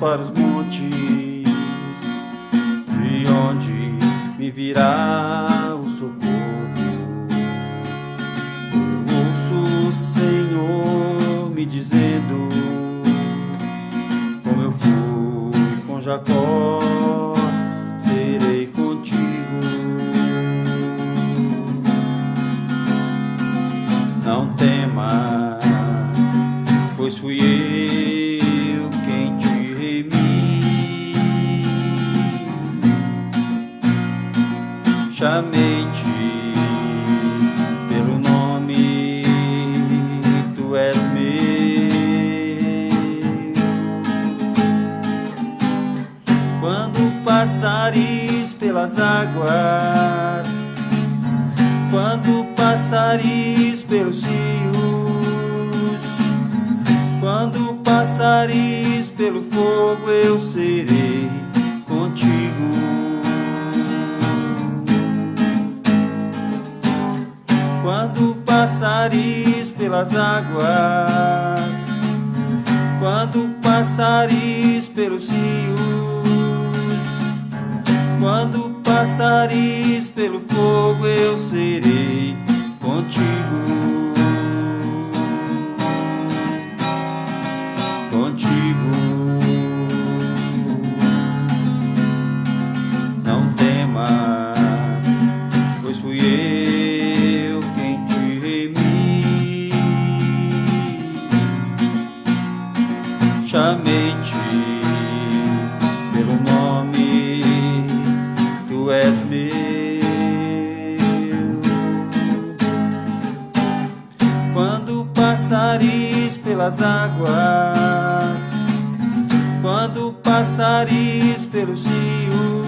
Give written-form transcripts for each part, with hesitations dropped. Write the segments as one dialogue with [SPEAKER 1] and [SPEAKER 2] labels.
[SPEAKER 1] para os montes, de onde me virá o socorro. Eu ouço o Senhor me dizendo, como eu fui com Jacó, serei contigo. Não temas, pois fui eu quem te remi. Chamei-te pelo nome, tu és meu. Quando passares pelas águas, quando passares pelos rios, quando passares pelo fogo, eu serei contigo. Quando passares pelas águas, quando passares pelos rios, quando passares pelo fogo, eu serei contigo. Contigo. Não temas, pois fui eu quem te remi. Chamei-te pelo nome, tu és meu. Quando passares pelas águas, quando passares pelos rios,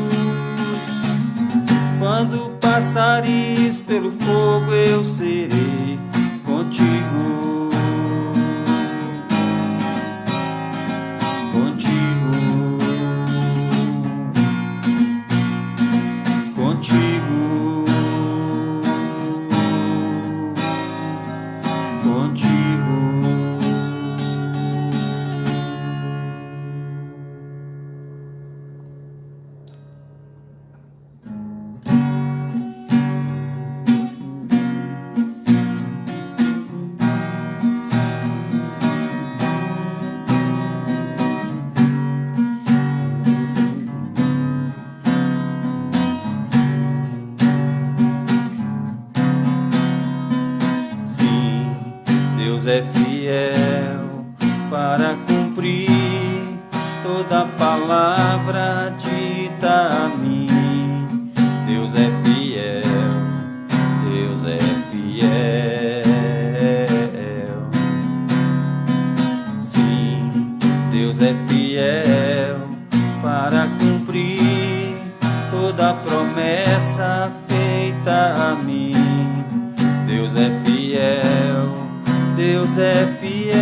[SPEAKER 1] quando passares pelo fogo, eu serei contigo. Contigo. Contigo. Contigo. Deus é fiel para cumprir toda palavra dita a mim. Deus é fiel, Deus é fiel. Sim, Deus é fiel para cumprir toda promessa feita a mim. Deus é fiel, Deus é fiel.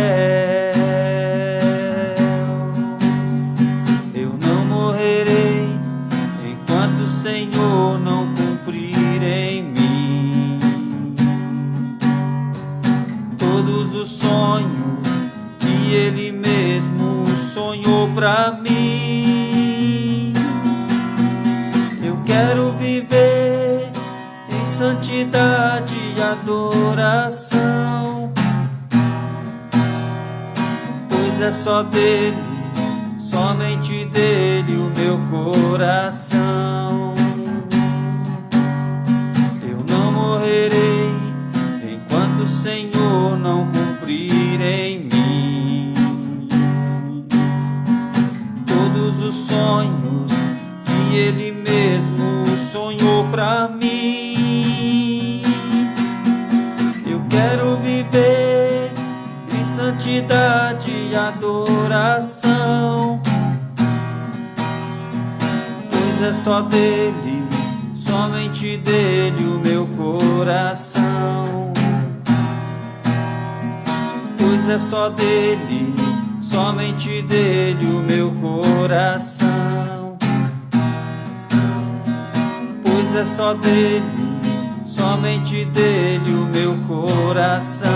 [SPEAKER 1] Eu não morrerei enquanto o Senhor não cumprir em mim todos os sonhos que Ele mesmo sonhou pra mim. Eu quero viver em santidade e adoração, é só dele, somente dele o meu coração. Eu não morrerei enquanto o Senhor não cumprir em mim todos os sonhos que Ele mesmo sonhou pra mim. Eu quero viver em santidade e adoração, pois é só dele, somente dele o meu coração. Pois é só dele, somente dele o meu coração. Pois é só dele, somente dele o meu coração.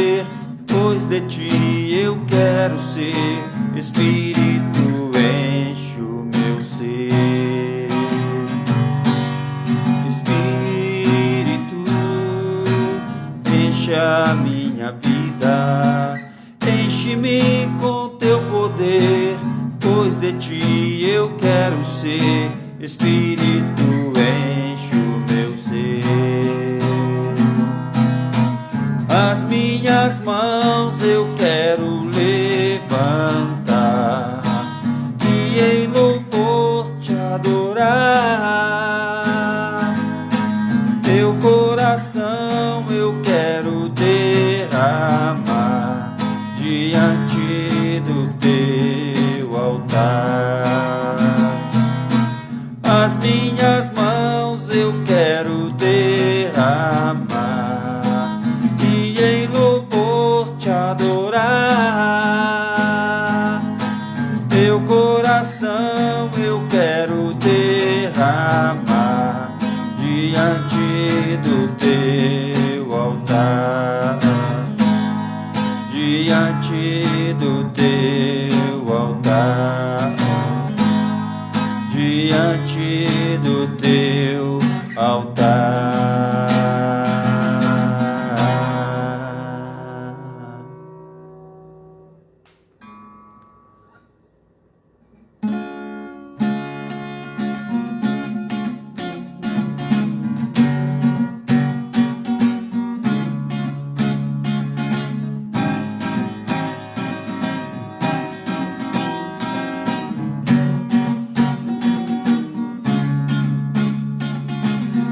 [SPEAKER 1] poder, pois de ti eu quero ser. Espírito, enche o meu ser. Espírito, enche a minha vida. Enche-me com teu poder, pois de ti eu quero ser. Espírito, enche o meu ser. As minhas mãos eu quero levantar e em louvor te adorar. Teu coração eu quero derramar diante do teu altar. As minhas mãos eu quero derramar e em louvor te adorar. Teu coração eu quero derramar diante do teu altar. Diante do teu altar. Diante do teu altar.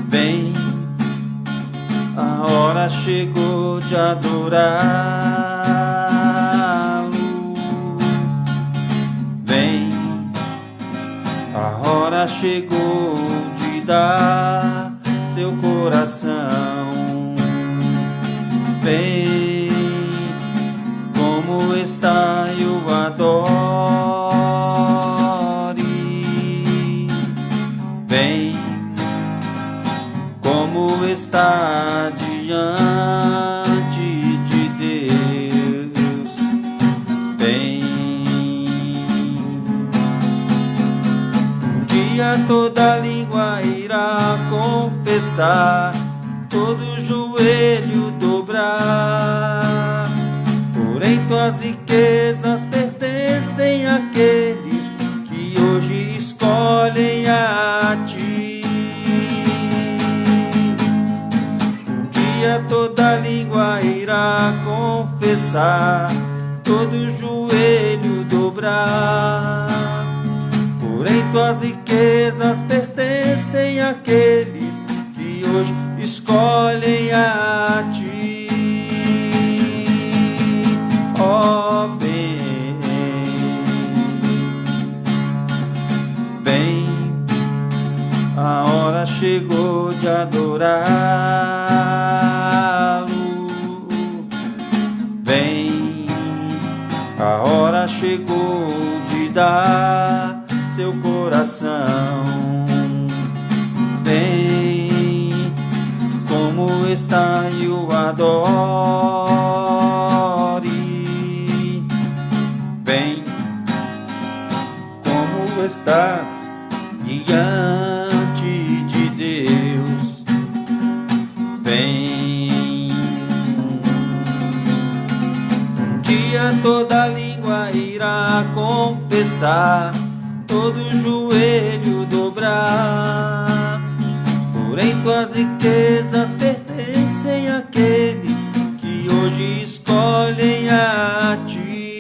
[SPEAKER 1] Vem, a hora chegou de adorá-lo. Vem, a hora chegou de dar seu coração. Vem, como está eu adore. Vem, como está diante de Deus. Bem, um dia toda língua irá confessar, todo joelho dobrar. Porém tuas riquezas pertencem àqueles que hoje escolhem a ti. Toda língua irá confessar, todo joelho dobrar. Porém tuas riquezas pertencem àqueles que hoje escolhem a ti. Ó, bem, bem, a hora chegou de adorar. Vem, a hora chegou de dar seu coração. Vem, como está e o adore. Vem, como está diante de Deus. Vem, toda língua irá confessar, todo joelho dobrar. Porém tuas riquezas pertencem àqueles que hoje escolhem a ti.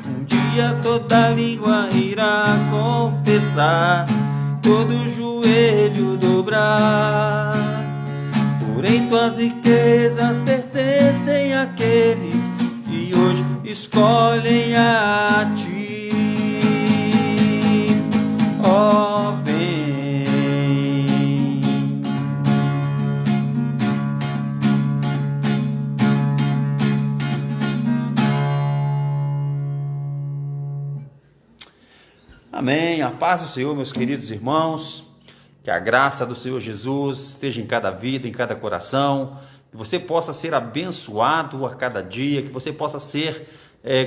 [SPEAKER 1] Um dia toda língua irá confessar, todo joelho dobrar. Porém tuas riquezas pertencem àqueles que hoje escolhem a ti. Ó, vem. Amém. A paz do Senhor, meus queridos irmãos. Que a graça do Senhor Jesus esteja em cada vida, em cada coração. que você possa ser abençoado a cada dia, que você possa ser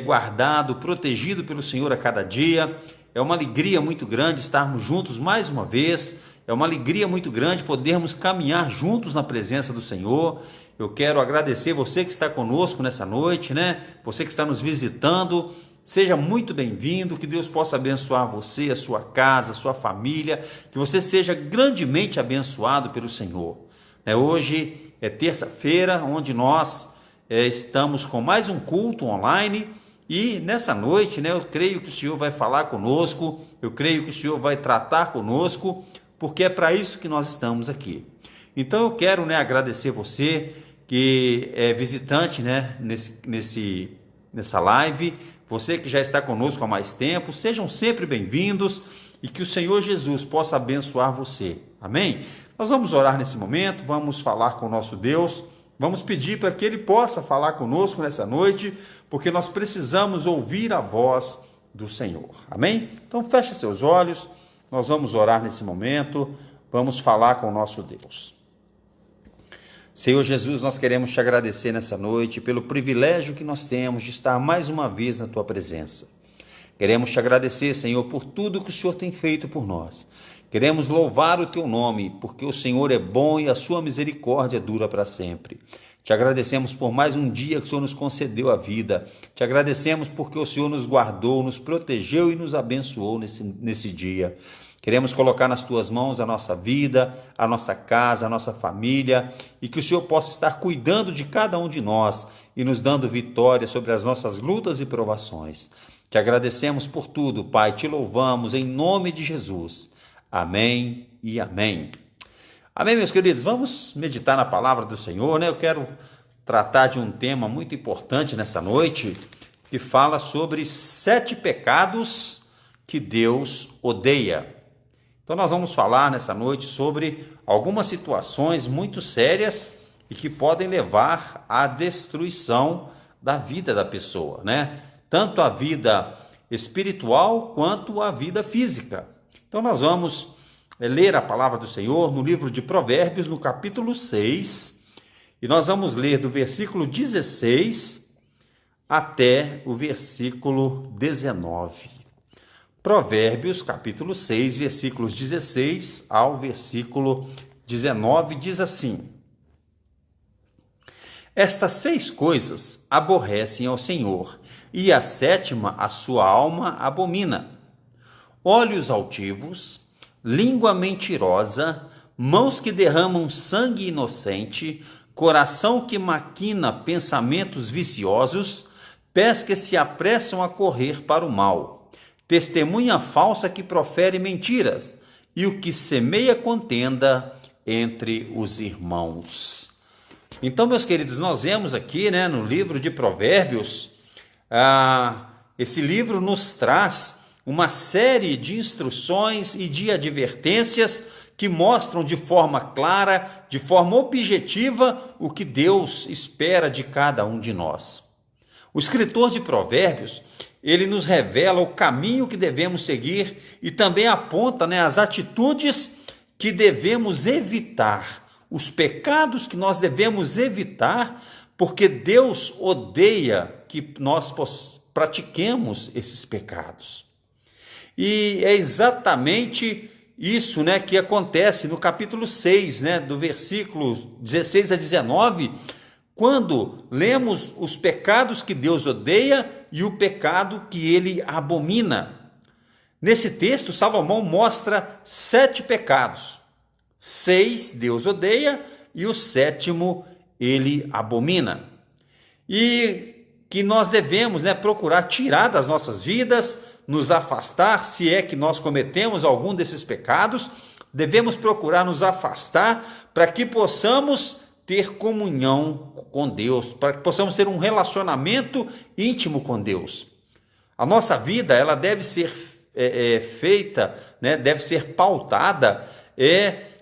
[SPEAKER 1] guardado, protegido pelo Senhor a cada dia. É uma alegria muito grande estarmos juntos mais uma vez, é uma alegria muito grande podermos caminhar juntos na presença do Senhor. Eu quero agradecer você que está conosco nessa noite, né? Você que está nos visitando, seja muito bem-vindo, que Deus possa abençoar você, a sua casa, a sua família, que você seja grandemente abençoado pelo Senhor. Hoje é terça-feira, onde nós estamos com mais um culto online e nessa noite, eu creio que o Senhor vai falar conosco, eu creio que o Senhor vai tratar conosco, porque é para isso que nós estamos aqui. Então eu quero agradecer você que é visitante nessa live, você que já está conosco há mais tempo, sejam sempre bem-vindos e que o Senhor Jesus possa abençoar você. Amém? Nós vamos orar nesse momento, vamos falar com o nosso Deus, vamos pedir para que Ele possa falar conosco nessa noite, porque nós precisamos ouvir a voz do Senhor. Amém? Então feche seus olhos, nós vamos orar nesse momento, vamos falar com o nosso Deus. Senhor Jesus, nós queremos te agradecer nessa noite pelo privilégio que nós temos de estar mais uma vez na tua presença. Queremos te agradecer, Senhor, por tudo que o Senhor tem feito por nós. Queremos louvar o teu nome, porque o Senhor é bom e a sua misericórdia dura para sempre. Te agradecemos por mais um dia que o Senhor nos concedeu a vida. Te agradecemos porque o Senhor nos guardou, nos protegeu e nos abençoou nesse dia. Queremos colocar nas tuas mãos a nossa vida, a nossa casa, a nossa família, e que o Senhor possa estar cuidando de cada um de nós e nos dando vitória sobre as nossas lutas e provações. Te agradecemos por tudo, Pai, te louvamos em nome de Jesus. Amém e amém. Amém, meus queridos, vamos meditar na palavra do Senhor, Eu quero tratar de um tema muito importante nessa noite, que fala sobre 7 pecados que Deus odeia. Então nós vamos falar nessa noite sobre algumas situações muito sérias e que podem levar à destruição da vida da pessoa, Tanto a vida espiritual quanto a vida física. Então nós vamos ler a palavra do Senhor no livro de Provérbios, no capítulo 6, e nós vamos ler do versículo 16 até o versículo 19. Provérbios, capítulo 6, versículos 16 ao versículo 19, diz assim: Estas 6 coisas aborrecem ao Senhor, e a 7ª a sua alma abomina: olhos altivos, língua mentirosa, mãos que derramam sangue inocente, coração que maquina pensamentos viciosos, pés que se apressam a correr para o mal, testemunha falsa que profere mentiras, e o que semeia contenda entre os irmãos. Então, meus queridos, nós vemos aqui, no livro de Provérbios, esse livro nos traz uma série de instruções e de advertências que mostram de forma clara, de forma objetiva, o que Deus espera de cada um de nós. O escritor de Provérbios, ele nos revela o caminho que devemos seguir e também aponta as atitudes que devemos evitar, os pecados que nós devemos evitar, porque Deus odeia que nós pratiquemos esses pecados. E é exatamente isso que acontece no capítulo 6, do versículo 16 a 19, quando lemos os pecados que Deus odeia e o pecado que ele abomina. Nesse texto, Salomão mostra 7 pecados. 6 Deus odeia e o 7º ele abomina. E que nós devemos procurar tirar das nossas vidas, nos afastar, se é que nós cometemos algum desses pecados, devemos procurar nos afastar para que possamos ter comunhão com Deus, para que possamos ter um relacionamento íntimo com Deus. A nossa vida, ela deve ser feita, deve ser pautada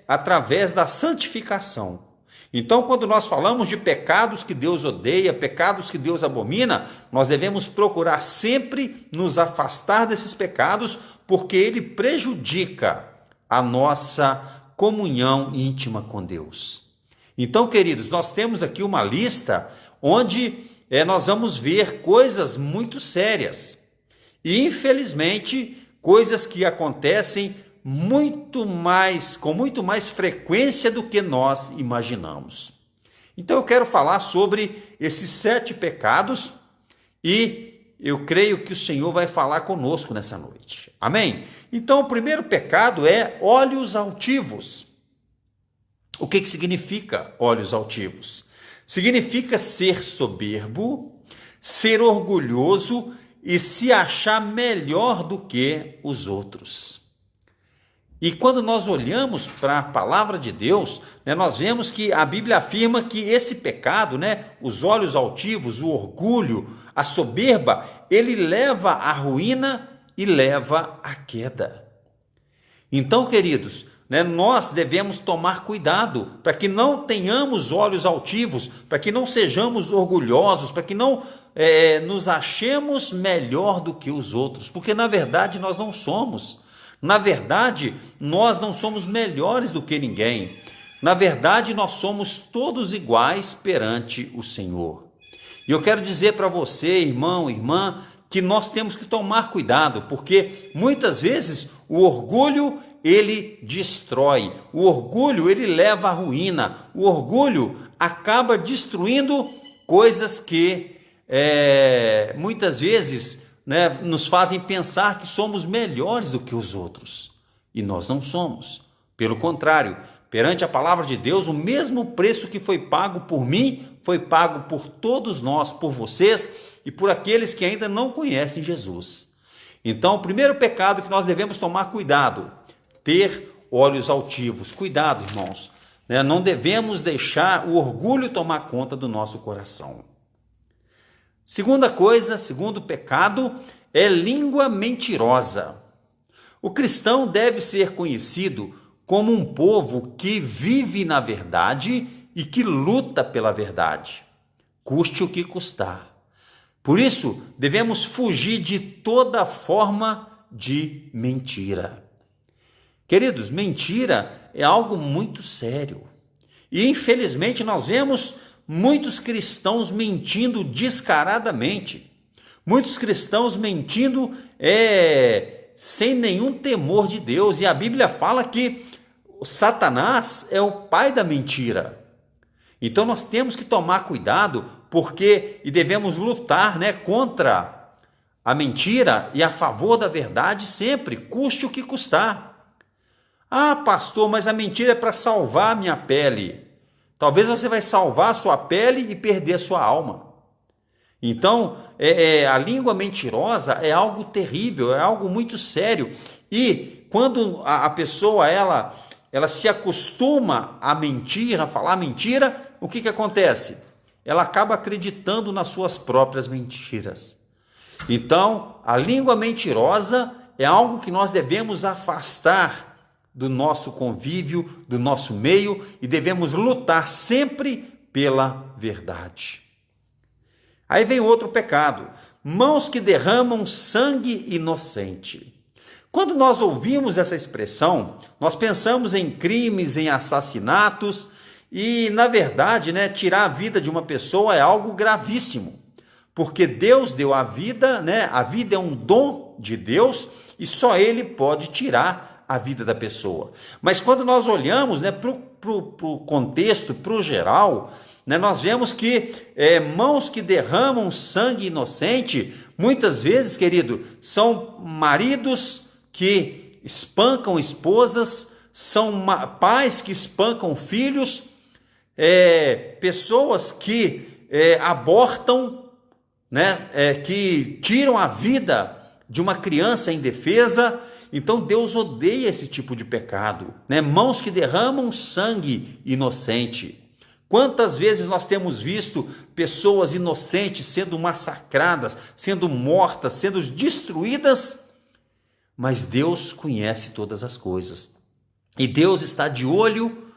[SPEAKER 1] através da santificação. Então, quando nós falamos de pecados que Deus odeia, pecados que Deus abomina, nós devemos procurar sempre nos afastar desses pecados, porque ele prejudica a nossa comunhão íntima com Deus. Então, queridos, nós temos aqui uma lista onde nós vamos ver coisas muito sérias e, infelizmente, coisas que acontecem com muito mais frequência do que nós imaginamos. Então, eu quero falar sobre esses 7 pecados e eu creio que o Senhor vai falar conosco nessa noite. Amém? Então, o primeiro pecado é olhos altivos. O que significa olhos altivos? Significa ser soberbo, ser orgulhoso e se achar melhor do que os outros. E quando nós olhamos para a palavra de Deus, nós vemos que a Bíblia afirma que esse pecado, os olhos altivos, o orgulho, a soberba, ele leva à ruína e leva à queda. Então, queridos, nós devemos tomar cuidado para que não tenhamos olhos altivos, para que não sejamos orgulhosos, para que não nos achemos melhor do que os outros, porque na verdade nós não somos. Na verdade, nós não somos melhores do que ninguém. Na verdade, nós somos todos iguais perante o Senhor. E eu quero dizer para você, irmão, irmã, que nós temos que tomar cuidado, porque muitas vezes o orgulho ele destrói, o orgulho ele leva à ruína, o orgulho acaba destruindo coisas que muitas vezes nos fazem pensar que somos melhores do que os outros, e nós não somos. Pelo contrário, perante a palavra de Deus, o mesmo preço que foi pago por mim, foi pago por todos nós, por vocês e por aqueles que ainda não conhecem Jesus. Então, o primeiro pecado que nós devemos tomar cuidado, ter olhos altivos. Cuidado, irmãos, não devemos deixar o orgulho tomar conta do nosso coração. Segundo pecado, é língua mentirosa. O cristão deve ser conhecido como um povo que vive na verdade e que luta pela verdade, custe o que custar. Por isso, devemos fugir de toda forma de mentira. Queridos, mentira é algo muito sério. E infelizmente nós vemos muitos cristãos mentindo descaradamente. Muitos cristãos mentindo sem nenhum temor de Deus. E a Bíblia fala que Satanás é o pai da mentira. Então nós temos que tomar cuidado e devemos lutar contra a mentira e a favor da verdade sempre, custe o que custar. Ah, pastor, mas a mentira é para salvar a minha pele. Talvez você vai salvar a sua pele e perder a sua alma. Então, a língua mentirosa é algo terrível, é algo muito sério. E quando a pessoa ela se acostuma a mentir, a falar mentira, o que acontece? Ela acaba acreditando nas suas próprias mentiras. Então, a língua mentirosa é algo que nós devemos afastar do nosso convívio, do nosso meio, e devemos lutar sempre pela verdade. Aí vem outro pecado, mãos que derramam sangue inocente. Quando nós ouvimos essa expressão, nós pensamos em crimes, em assassinatos, e na verdade, tirar a vida de uma pessoa é algo gravíssimo, porque Deus deu a vida, a vida é um dom de Deus, e só Ele pode tirar a vida da pessoa. Mas quando nós olhamos para o contexto, para o geral, nós vemos que mãos que derramam sangue inocente, muitas vezes, querido, são maridos que espancam esposas, são pais que espancam filhos, pessoas que abortam, que tiram a vida de uma criança indefesa. Então Deus odeia esse tipo de pecado, mãos que derramam sangue inocente. Quantas vezes nós temos visto pessoas inocentes sendo massacradas, sendo mortas, sendo destruídas, mas Deus conhece todas as coisas. E Deus está de olho,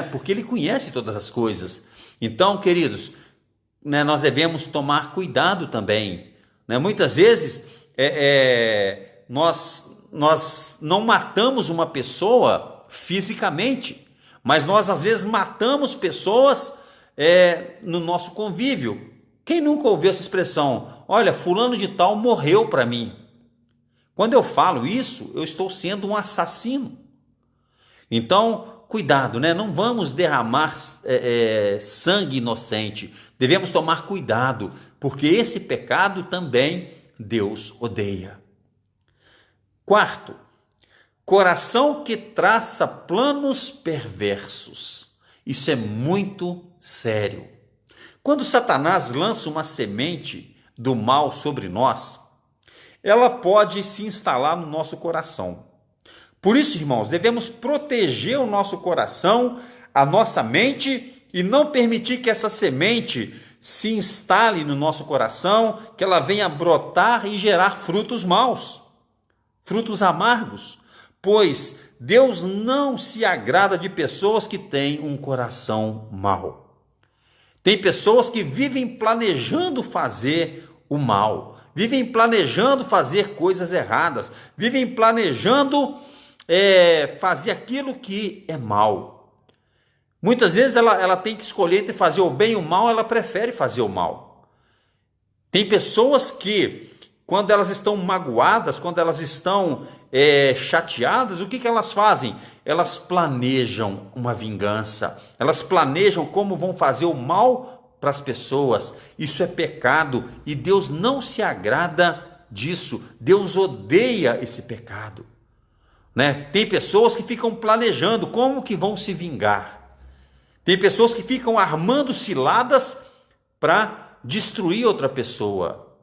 [SPEAKER 1] porque Ele conhece todas as coisas. Então, queridos, nós devemos tomar cuidado também. Muitas vezes nós não matamos uma pessoa fisicamente, Mas nós às vezes matamos pessoas no nosso convívio. Quem nunca ouviu essa expressão? Olha, fulano de tal morreu para mim. Quando eu falo isso, eu estou sendo um assassino. Então, cuidado, né? Não vamos derramar sangue inocente. Devemos tomar cuidado, porque esse pecado também Deus odeia. Quarto, coração que traça planos perversos. Isso é muito sério. Quando Satanás lança uma semente do mal sobre nós, ela pode se instalar no nosso coração. Por isso, irmãos, devemos proteger o nosso coração, a nossa mente, e não permitir que essa semente se instale no nosso coração, que ela venha brotar e gerar frutos maus, frutos amargos, pois Deus não se agrada de pessoas que têm um coração mau. Tem pessoas que vivem planejando fazer o mal, vivem planejando fazer coisas erradas, vivem planejando fazer aquilo que é mal. Muitas vezes ela tem que escolher entre fazer o bem e o mal, ela prefere fazer o mal. Tem pessoas que, quando elas estão magoadas, quando elas estão chateadas, o que elas fazem? Elas planejam uma vingança, elas planejam como vão fazer o mal para as pessoas. Isso é pecado e Deus não se agrada disso. Deus odeia esse pecado, né? Tem pessoas que ficam planejando como que vão se vingar. Tem pessoas que ficam armando ciladas para destruir outra pessoa.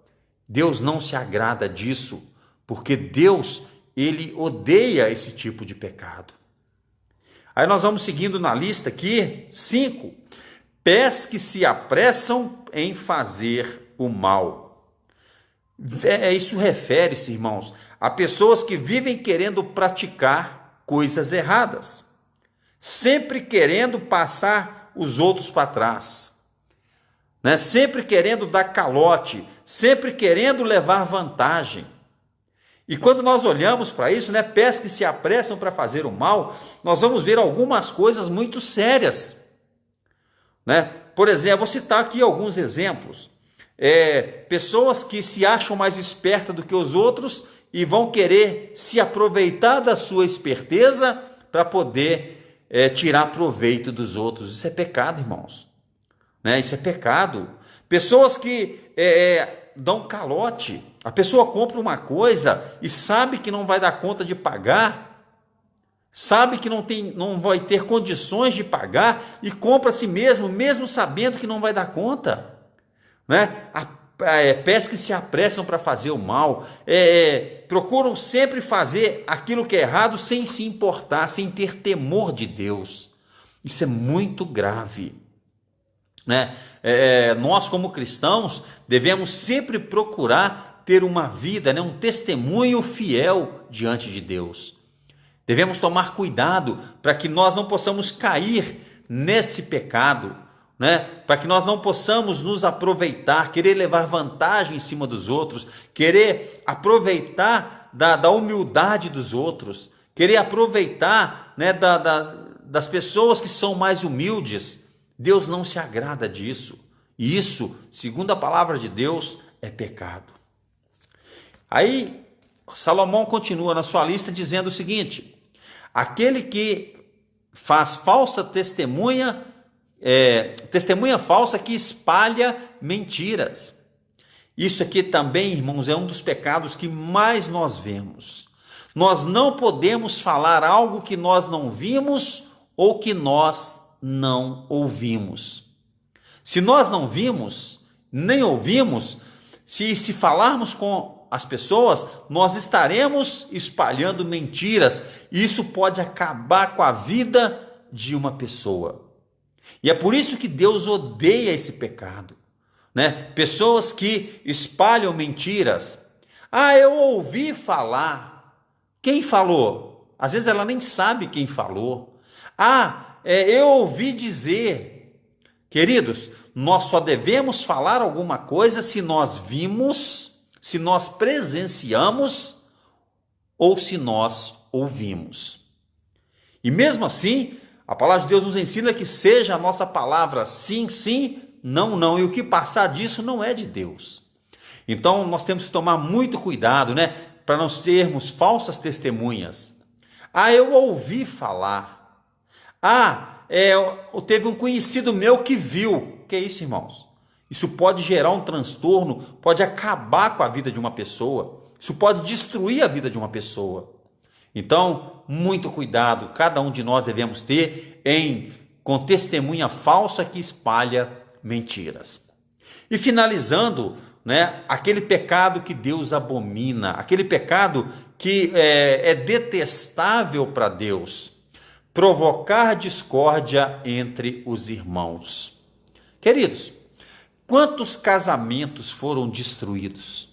[SPEAKER 1] Deus não se agrada disso, porque Deus, ele odeia esse tipo de pecado. Aí nós vamos seguindo na lista aqui, 5. Pés que se apressam em fazer o mal. Isso refere-se, irmãos, a pessoas que vivem querendo praticar coisas erradas, sempre querendo passar os outros para trás, né? Sempre querendo dar calote, sempre querendo levar vantagem. E quando nós olhamos para isso, né, pés que se apressam para fazer o mal, nós vamos ver algumas coisas muito sérias, né? Por exemplo, vou citar aqui alguns exemplos. Pessoas que se acham mais espertas do que os outros e vão querer se aproveitar da sua esperteza para poder tirar proveito dos outros. Isso é pecado, irmãos, né? Isso é pecado. Pessoas que dão calote. A pessoa compra uma coisa e sabe que não vai dar conta de pagar, sabe que não vai ter condições de pagar e compra a si mesmo, mesmo sabendo que não vai dar conta, né? Pés que se apressam para fazer o mal, procuram sempre fazer aquilo que é errado sem se importar, sem ter temor de Deus. Isso é muito grave, né? Nós, como cristãos, devemos sempre procurar ter uma vida, né, um testemunho fiel diante de Deus. Devemos tomar cuidado para que nós não possamos cair nesse pecado, né? Para que nós não possamos nos aproveitar, querer levar vantagem em cima dos outros, querer aproveitar da humildade dos outros, querer aproveitar, né, das pessoas que são mais humildes. Deus não se agrada disso. E isso, segundo a palavra de Deus, é pecado. Aí Salomão continua na sua lista dizendo o seguinte: aquele que faz falsa testemunha, testemunha falsa que espalha mentiras. Isso aqui também, irmãos, é um dos pecados que mais nós vemos. Nós não podemos falar algo que nós não vimos ou que nós não ouvimos. Se nós não vimos, nem ouvimos, se falarmos com as pessoas, nós estaremos espalhando mentiras, e isso pode acabar com a vida de uma pessoa. E é por isso que Deus odeia esse pecado, né? Pessoas que espalham mentiras. Eu ouvi falar. Quem falou? Às vezes ela nem sabe quem falou. Eu ouvi dizer. Queridos, nós só devemos falar alguma coisa se nós vimos, se nós presenciamos ou se nós ouvimos. E mesmo assim, A palavra de Deus nos ensina que seja a nossa palavra sim, sim, não, não. E o que passar disso não é de Deus. Então, nós temos que tomar muito cuidado, né? Para não sermos falsas testemunhas. Eu ouvi falar. Teve um conhecido meu que viu. Que é isso, irmãos? Isso pode gerar um transtorno, pode acabar com a vida de uma pessoa. Isso pode destruir a vida de uma pessoa. Então, muito cuidado, cada um de nós devemos ter com testemunha falsa que espalha mentiras. E finalizando, né, aquele pecado que Deus abomina, aquele pecado que é detestável para Deus, provocar discórdia entre os irmãos. Queridos, quantos casamentos foram destruídos?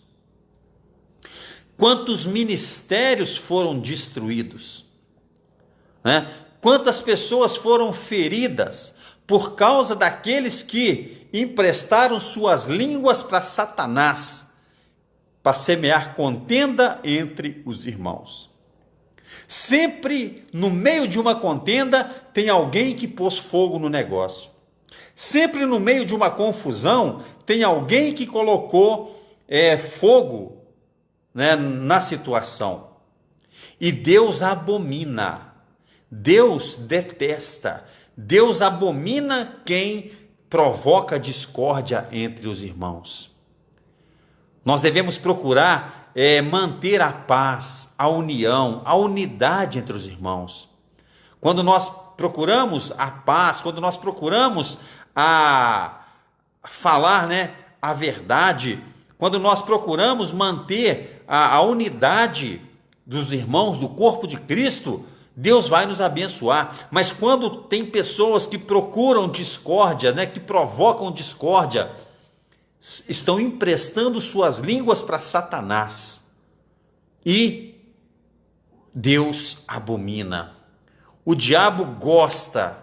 [SPEAKER 1] Quantos ministérios foram destruídos? Né? Quantas pessoas foram feridas por causa daqueles que emprestaram suas línguas para Satanás, para semear contenda entre os irmãos? Sempre no meio de uma contenda tem alguém que pôs fogo no negócio. Sempre no meio de uma confusão tem alguém que colocou fogo, né, na situação. E Deus abomina, Deus detesta, Deus abomina quem provoca discórdia entre os irmãos. Nós devemos procurar manter a paz, a união, a unidade entre os irmãos. Quando nós procuramos a paz, quando nós procuramos falar, né, a verdade, quando nós procuramos manter a unidade dos irmãos, do corpo de Cristo, Deus vai nos abençoar. Mas quando tem pessoas que procuram discórdia, né, que provocam discórdia, estão emprestando suas línguas para Satanás. E Deus abomina. O diabo gosta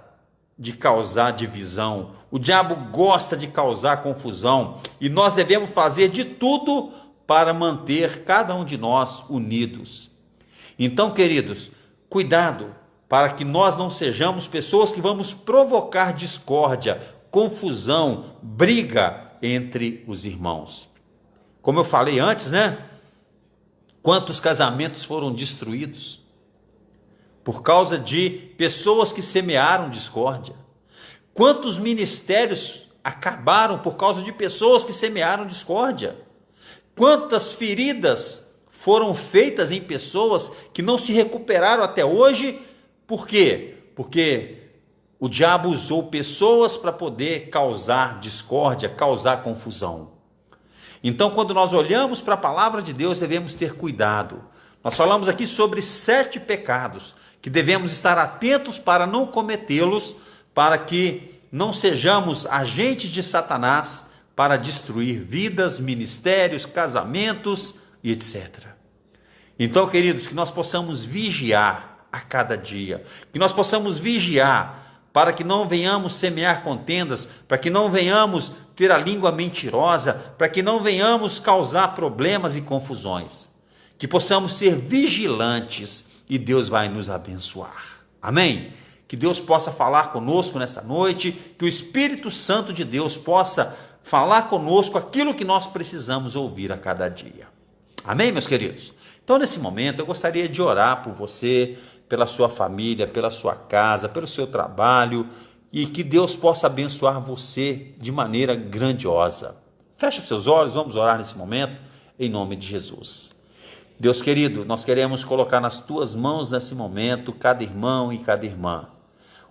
[SPEAKER 1] de causar divisão. O diabo gosta de causar confusão. E nós devemos fazer de tudo para manter cada um de nós unidos. Então, queridos, cuidado para que nós não sejamos pessoas que vamos provocar discórdia, confusão, briga entre os irmãos. Como eu falei antes, né? Quantos casamentos foram destruídos por causa de pessoas que semearam discórdia? Quantos ministérios acabaram por causa de pessoas que semearam discórdia? Quantas feridas foram feitas em pessoas que não se recuperaram até hoje? Por quê? Porque o diabo usou pessoas para poder causar discórdia, causar confusão. Então, quando nós olhamos para a palavra de Deus, devemos ter cuidado. Nós falamos aqui sobre 7 pecados que devemos estar atentos para não cometê-los, para que não sejamos agentes de Satanás para destruir vidas, ministérios, casamentos e etc. Então, queridos, que nós possamos vigiar a cada dia, que nós possamos vigiar para que não venhamos semear contendas, para que não venhamos ter a língua mentirosa, para que não venhamos causar problemas e confusões, que possamos ser vigilantes e Deus vai nos abençoar. Amém? Que Deus possa falar conosco nessa noite, que o Espírito Santo de Deus possa falar conosco aquilo que nós precisamos ouvir a cada dia. Amém, meus queridos? Então, nesse momento, eu gostaria de orar por você, pela sua família, pela sua casa, pelo seu trabalho, e que Deus possa abençoar você de maneira grandiosa. Feche seus olhos, vamos orar nesse momento, em nome de Jesus. Deus querido, nós queremos colocar nas tuas mãos nesse momento cada irmão e cada irmã.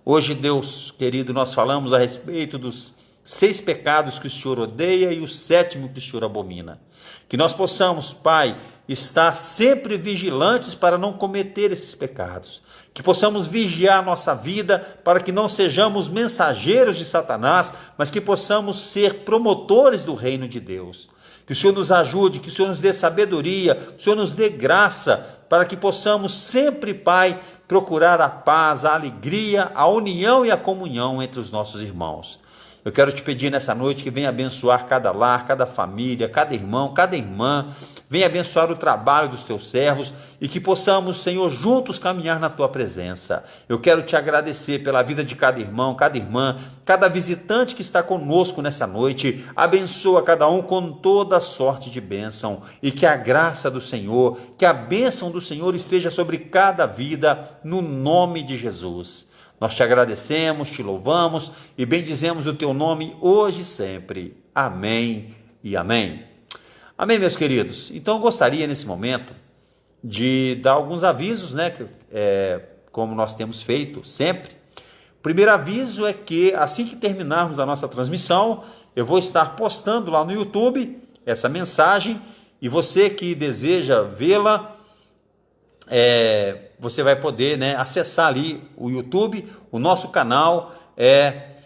[SPEAKER 1] Hoje, Deus querido, nós falamos a respeito dos 6 pecados que o Senhor odeia e o 7º que o Senhor abomina. Que nós possamos, Pai, estar sempre vigilantes para não cometer esses pecados. Que possamos vigiar a nossa vida para que não sejamos mensageiros de Satanás, mas que possamos ser promotores do reino de Deus. Que o Senhor nos ajude, que o Senhor nos dê sabedoria, que o Senhor nos dê graça, para que possamos sempre, Pai, procurar a paz, a alegria, a união e a comunhão entre os nossos irmãos. Eu quero te pedir nessa noite que venha abençoar cada lar, cada família, cada irmão, cada irmã. Venha abençoar o trabalho dos teus servos e que possamos, Senhor, juntos caminhar na tua presença. Eu quero te agradecer pela vida de cada irmão, cada irmã, cada visitante que está conosco nessa noite. Abençoa cada um com toda sorte de bênção e que a graça do Senhor, que a bênção do Senhor esteja sobre cada vida, no nome de Jesus. Nós te agradecemos, te louvamos e bendizemos o teu nome hoje e sempre. Amém e amém. Amém, meus queridos? Então, eu gostaria nesse momento de dar alguns avisos, né? Como nós temos feito sempre. O primeiro aviso é que assim que terminarmos a nossa transmissão, eu vou estar postando lá no YouTube essa mensagem e você que deseja vê-la, você vai poder, né, acessar ali o YouTube. O nosso canal é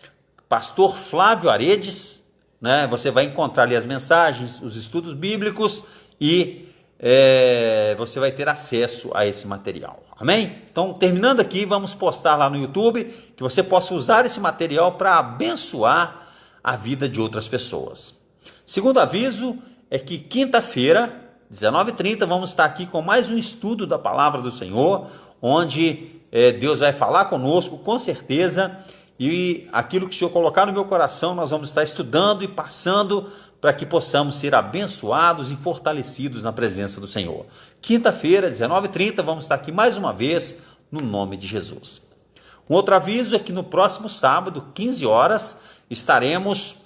[SPEAKER 1] Pastor Flávio Aredes, né? Você vai encontrar ali as mensagens, os estudos bíblicos e você vai ter acesso a esse material. Amém? Então, terminando aqui, vamos postar lá no YouTube que você possa usar esse material para abençoar a vida de outras pessoas. Segundo aviso é que quinta-feira, 19h30, vamos estar aqui com mais um estudo da Palavra do Senhor, onde Deus vai falar conosco, com certeza, e aquilo que o Senhor colocar no meu coração, nós vamos estar estudando e passando para que possamos ser abençoados e fortalecidos na presença do Senhor. Quinta-feira, 19h30, vamos estar aqui mais uma vez, no nome de Jesus. Um outro aviso é que no próximo sábado, 15 horas, estaremos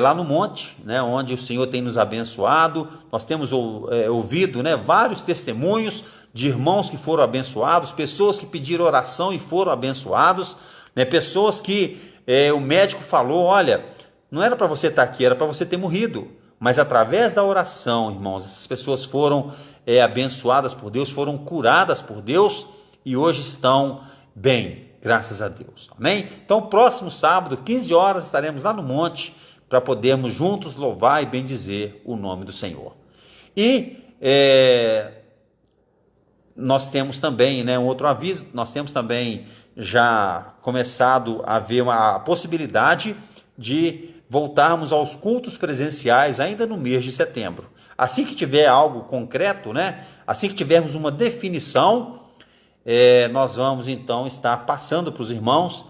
[SPEAKER 1] lá no monte, né, onde o Senhor tem nos abençoado. Nós temos ouvido, né, vários testemunhos de irmãos que foram abençoados, pessoas que pediram oração e foram abençoados, né, pessoas que o médico falou, olha, não era para você estar aqui, era para você ter morrido, mas através da oração, irmãos, essas pessoas foram abençoadas por Deus, foram curadas por Deus e hoje estão bem, graças a Deus, amém? Então, próximo sábado, 15 horas, estaremos lá no monte para podermos juntos louvar e bendizer o nome do Senhor. E nós temos também, né, um outro aviso, nós temos também já começado a ver a possibilidade de voltarmos aos cultos presenciais ainda no mês de setembro. Assim que tiver algo concreto, né, assim que tivermos uma definição, nós vamos então estar passando para os irmãos,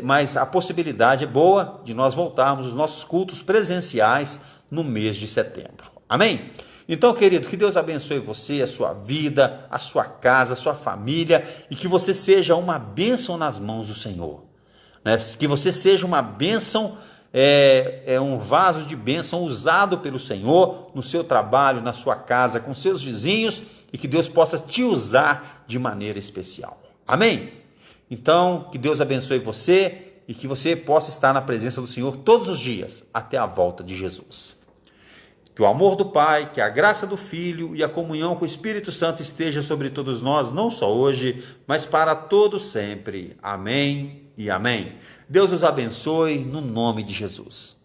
[SPEAKER 1] mas a possibilidade é boa de nós voltarmos os nossos cultos presenciais no mês de setembro. Amém? Então, querido, que Deus abençoe você, a sua vida, a sua casa, a sua família e que você seja uma bênção nas mãos do Senhor, né? Que você seja uma bênção, um vaso de bênção usado pelo Senhor no seu trabalho, na sua casa, com seus vizinhos e que Deus possa te usar de maneira especial. Amém? Então, que Deus abençoe você e que você possa estar na presença do Senhor todos os dias até a volta de Jesus. Que o amor do Pai, que a graça do Filho e a comunhão com o Espírito Santo esteja sobre todos nós, não só hoje, mas para todos sempre. Amém e amém. Deus os abençoe no nome de Jesus.